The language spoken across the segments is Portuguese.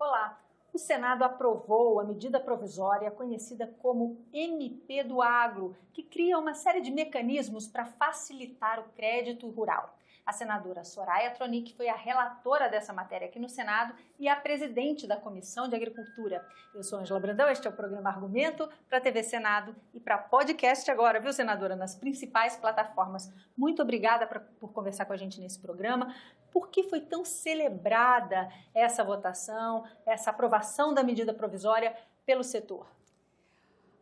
Olá! O Senado aprovou a medida provisória conhecida como MP do Agro, que cria uma série de mecanismos para facilitar o crédito rural. A senadora Soraya Tronic foi a relatora dessa matéria aqui no Senado e a presidente da Comissão de Agricultura. Eu sou Ângela Brandão, este é o programa Argumento para a TV Senado e para podcast agora, viu, senadora, nas principais plataformas. Muito obrigada por conversar com a gente nesse programa. Por que foi tão celebrada essa votação, essa aprovação da medida provisória pelo setor?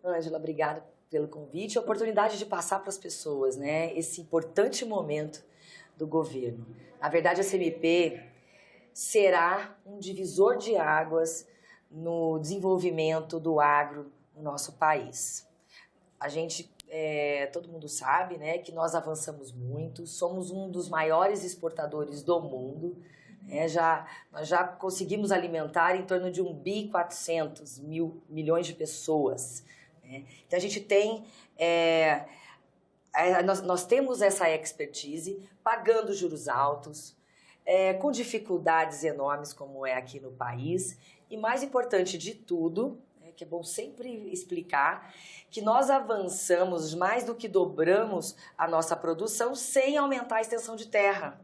Ângela, obrigada pelo convite e a oportunidade de passar para as pessoas, né, esse importante momento do governo. Na verdade, essa MP será um divisor de águas no desenvolvimento do agro no nosso país. A gente, todo mundo sabe, né, que nós avançamos muito, somos um dos maiores exportadores do mundo, né, nós já conseguimos alimentar em torno de 1,4 bilhões de pessoas. Né? Então a gente tem... Nós temos essa expertise, pagando juros altos, com dificuldades enormes como é aqui no país. E mais importante de tudo, que é bom sempre explicar, que nós avançamos mais do que dobramos a nossa produção sem aumentar a extensão de terra.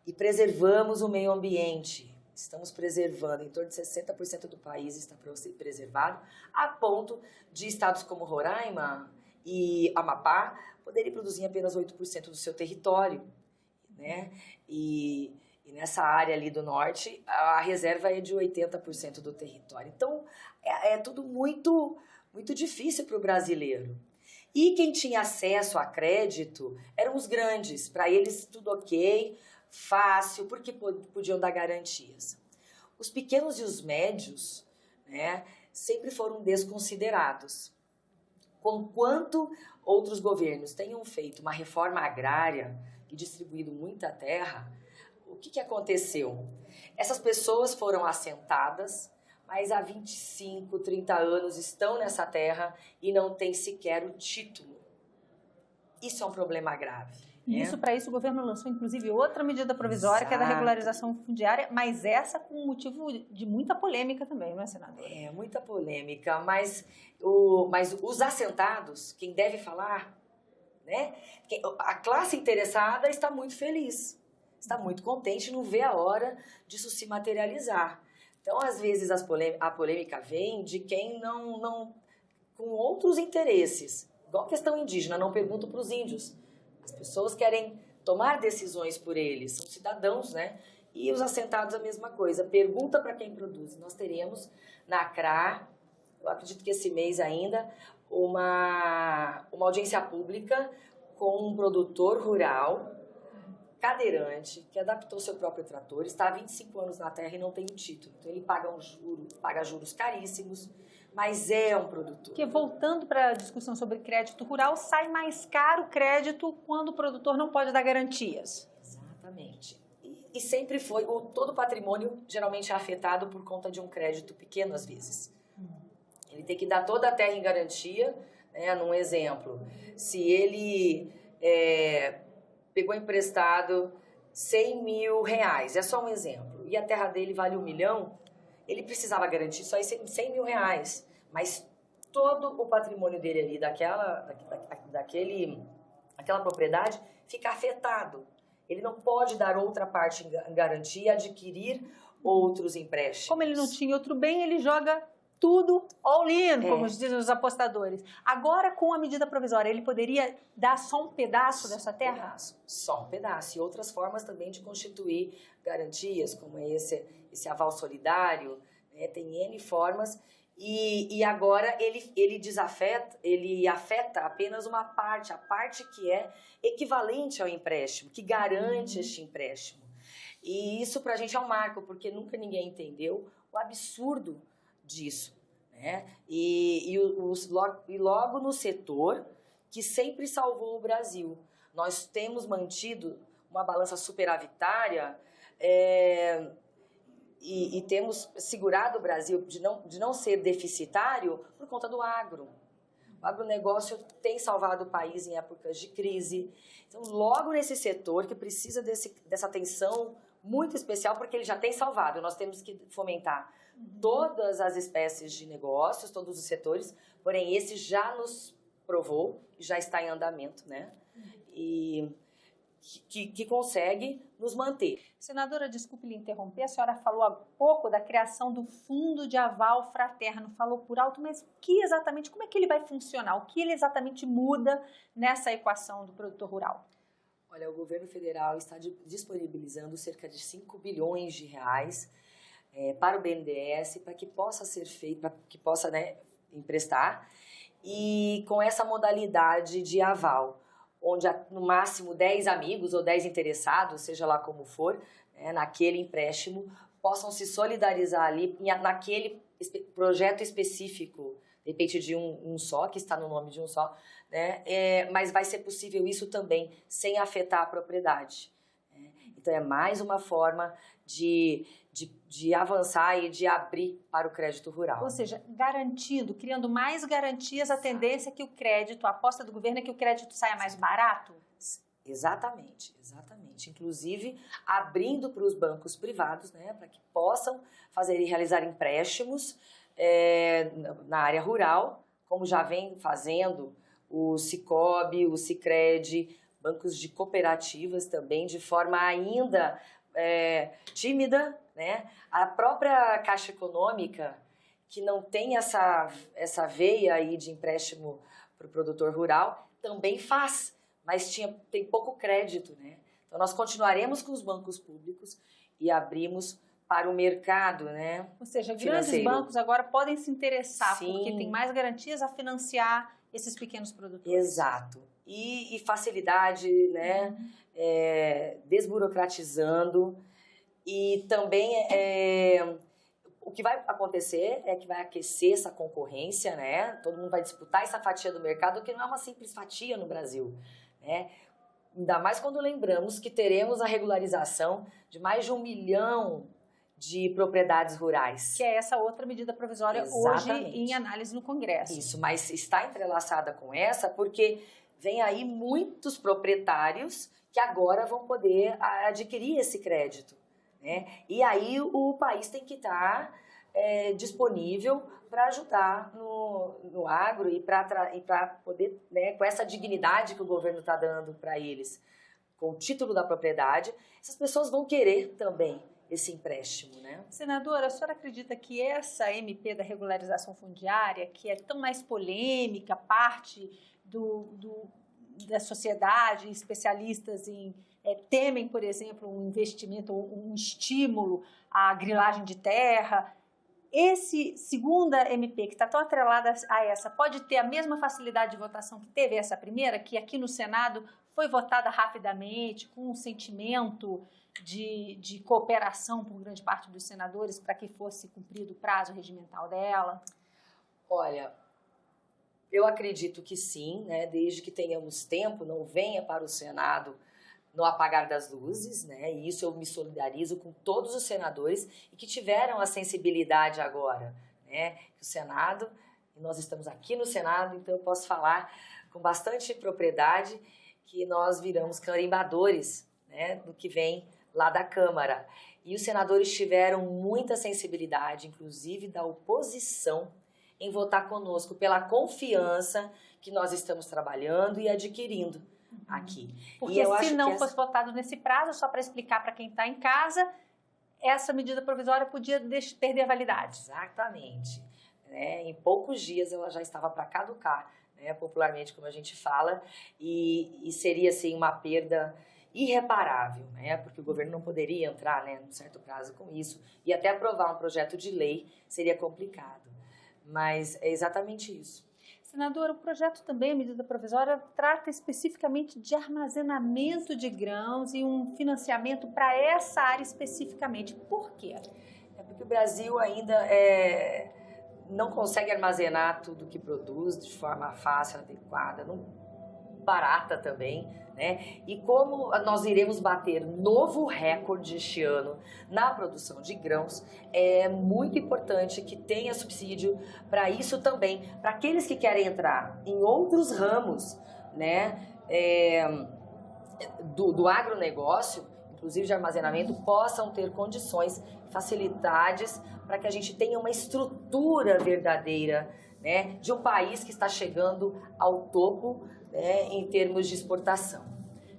E preservamos o meio ambiente. Estamos preservando, em torno de 60% do país está preservado, a ponto de estados como Roraima e Amapá poderem produzir apenas 8% do seu território, né? E nessa área ali do norte, a reserva é de 80% do território. Então, é tudo muito, muito difícil para o brasileiro. E quem tinha acesso a crédito eram os grandes, para eles tudo ok, fácil, porque podiam dar garantias. Os pequenos e os médios, né, sempre foram desconsiderados. Conquanto outros governos tenham feito uma reforma agrária e distribuído muita terra, o que aconteceu? Essas pessoas foram assentadas, mas há 25, 30 anos estão nessa terra e não têm sequer o título. Isso é um problema grave. Isso, para isso, o governo lançou, inclusive, outra medida provisória, Exato. Que é da regularização fundiária, mas essa com motivo de muita polêmica também, não é, senadora? Muita polêmica, mas os assentados, quem deve falar, né? A classe interessada está muito feliz, está muito contente, não vê a hora disso se materializar. Então, às vezes, a polêmica vem de quem não com outros interesses, igual a questão indígena, não pergunto para os índios. As pessoas querem tomar decisões por eles, são cidadãos, né? E os assentados a mesma coisa. Pergunta para quem produz. Nós teremos na CRA, eu acredito que esse mês ainda, uma audiência pública com um produtor rural, cadeirante, que adaptou seu próprio trator, está há 25 anos na terra e não tem o título. Então ele paga juros caríssimos, mas é um produtor. Porque voltando para a discussão sobre crédito rural, sai mais caro o crédito quando o produtor não pode dar garantias. Exatamente. E sempre foi, todo o patrimônio geralmente é afetado por conta de um crédito pequeno às vezes. Ele tem que dar toda a terra em garantia, né, num exemplo. Se ele pegou emprestado 100 mil reais, é só um exemplo, e a terra dele vale 1 milhão, ele precisava garantir só 100 mil reais, mas todo o patrimônio dele ali, daquela propriedade, fica afetado. Ele não pode dar outra parte em garantia e adquirir outros empréstimos. Como ele não tinha outro bem, ele joga tudo all-in, como dizem os apostadores. Agora, com a medida provisória, ele poderia dar só um pedaço dessa terra? Só um pedaço. E outras formas também de constituir garantias, como esse aval solidário, né? Tem N formas. E agora ele afeta apenas uma parte, a parte que é equivalente ao empréstimo, que garante este empréstimo. E isso para a gente é um marco, porque nunca ninguém entendeu o absurdo disso, né? E logo no setor que sempre salvou o Brasil. Nós temos mantido uma balança superavitária e temos segurado o Brasil de não ser deficitário por conta do agro. O agronegócio tem salvado o país em épocas de crise. Então, logo nesse setor que precisa dessa atenção muito especial porque ele já tem salvado. Nós temos que fomentar todas as espécies de negócios, todos os setores, porém esse já nos provou, já está em andamento, né? E que consegue nos manter. Senadora, desculpe lhe interromper, a senhora falou há pouco da criação do Fundo de Aval Fraterno, falou por alto, mas como é que ele vai funcionar? O que ele exatamente muda nessa equação do produtor rural? Olha, o governo federal está disponibilizando cerca de 5 bilhões de reais para o BNDES, para que possa ser feito, para que possa, né, emprestar, e com essa modalidade de aval, onde no máximo 10 amigos ou 10 interessados, seja lá como for, né, naquele empréstimo, possam se solidarizar ali naquele projeto específico, de repente de um só, que está no nome de um só, né, mas vai ser possível isso também sem afetar a propriedade. Né? Então é mais uma forma de avançar e de abrir para o crédito rural. Ou seja, criando mais garantias, a tendência é que o crédito, a aposta do governo é que o crédito saia mais barato? Exatamente. Inclusive, abrindo para os bancos privados, né, para que possam fazer e realizar empréstimos na área rural, como já vem fazendo o Sicob, o Sicredi, bancos de cooperativas também, de forma ainda tímida, né? A própria Caixa Econômica, que não tem essa veia aí de empréstimo para o produtor rural, também faz, mas tem pouco crédito, né? Então, nós continuaremos com os bancos públicos e abrimos para o mercado, né? Ou seja, financeiro. Grandes bancos agora podem se interessar, Sim. porque tem mais garantias a financiar esses pequenos produtores. Exato. E facilidade, né? Desburocratizando. E também o que vai acontecer é que vai aquecer essa concorrência, né? Todo mundo vai disputar essa fatia do mercado, que não é uma simples fatia no Brasil, né? Ainda mais quando lembramos que teremos a regularização de mais de 1 milhão de propriedades rurais. Que é essa outra medida provisória. Exatamente. Hoje em análise no Congresso. Isso, mas está entrelaçada com essa porque vem aí muitos proprietários que agora vão poder adquirir esse crédito. Né? E aí o país tem que estar disponível para ajudar no agro e para poder, né, com essa dignidade que o governo está dando para eles, com o título da propriedade, essas pessoas vão querer também esse empréstimo, né? Senadora, a senhora acredita que essa MP da regularização fundiária, que é tão mais polêmica, parte da sociedade, especialistas temem, por exemplo, um investimento, um estímulo à grilagem de terra, esse segunda MP, que está tão atrelada a essa, pode ter a mesma facilidade de votação que teve essa primeira, que aqui no Senado foi votada rapidamente, com um sentimento de cooperação por grande parte dos senadores para que fosse cumprido o prazo regimental dela? Olha, eu acredito que sim, né? Desde que tenhamos tempo, não venha para o Senado no apagar das luzes, né? E isso eu me solidarizo com todos os senadores e que tiveram a sensibilidade agora, né? Que o Senado, e nós estamos aqui no Senado, então eu posso falar com bastante propriedade que nós viramos carimbadores, né, do que vem lá da Câmara. E os senadores tiveram muita sensibilidade, inclusive da oposição, em votar conosco pela confiança que nós estamos trabalhando e adquirindo aqui. Porque se não fosse votado nesse prazo, só para explicar para quem está em casa, essa medida provisória podia perder a validade. Exatamente. Em poucos dias ela já estava para caducar, né, popularmente como a gente fala, e seria assim uma perda irreparável, né, porque o governo não poderia entrar, né, num certo prazo com isso, e até aprovar um projeto de lei seria complicado, mas é exatamente isso. Senadora, o projeto também, a medida provisória, trata especificamente de armazenamento de grãos e um financiamento para essa área especificamente. Por quê? É porque o Brasil ainda não consegue armazenar tudo que produz de forma fácil, adequada, barata também, né? E como nós iremos bater novo recorde este ano na produção de grãos, é muito importante que tenha subsídio para isso também, para aqueles que querem entrar em outros ramos, né, do agronegócio, inclusive de armazenamento, possam ter condições, facilidades para que a gente tenha uma estrutura verdadeira, né, de um país que está chegando ao topo, né, em termos de exportação.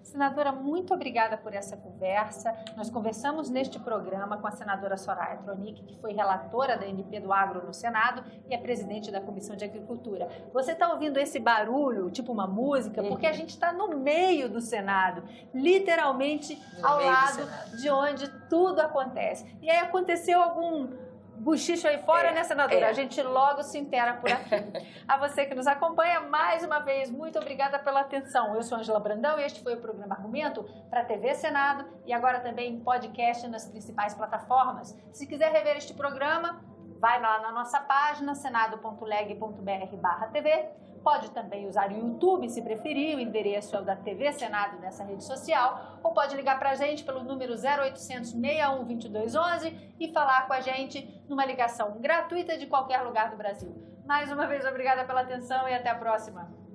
Senadora, muito obrigada por essa conversa. Nós conversamos neste programa com a senadora Soraya Tronic, que foi relatora da MP do Agro no Senado e é presidente da Comissão de Agricultura. Você está ouvindo esse barulho, tipo uma música, porque a gente está no meio do Senado, literalmente ao lado de onde tudo acontece. E aí aconteceu algum buchicho aí fora, né, senadora? A gente logo se intera por aqui. A você que nos acompanha, mais uma vez, muito obrigada pela atenção. Eu sou Ângela Brandão e este foi o programa Argumento para a TV Senado e agora também em podcast nas principais plataformas. Se quiser rever este programa, vai lá na nossa página, senado.leg.br/TV. Pode também usar o YouTube, se preferir, o endereço é o da TV Senado nessa rede social, ou pode ligar para a gente pelo número 0800 61 2211 e falar com a gente numa ligação gratuita de qualquer lugar do Brasil. Mais uma vez, obrigada pela atenção e até a próxima.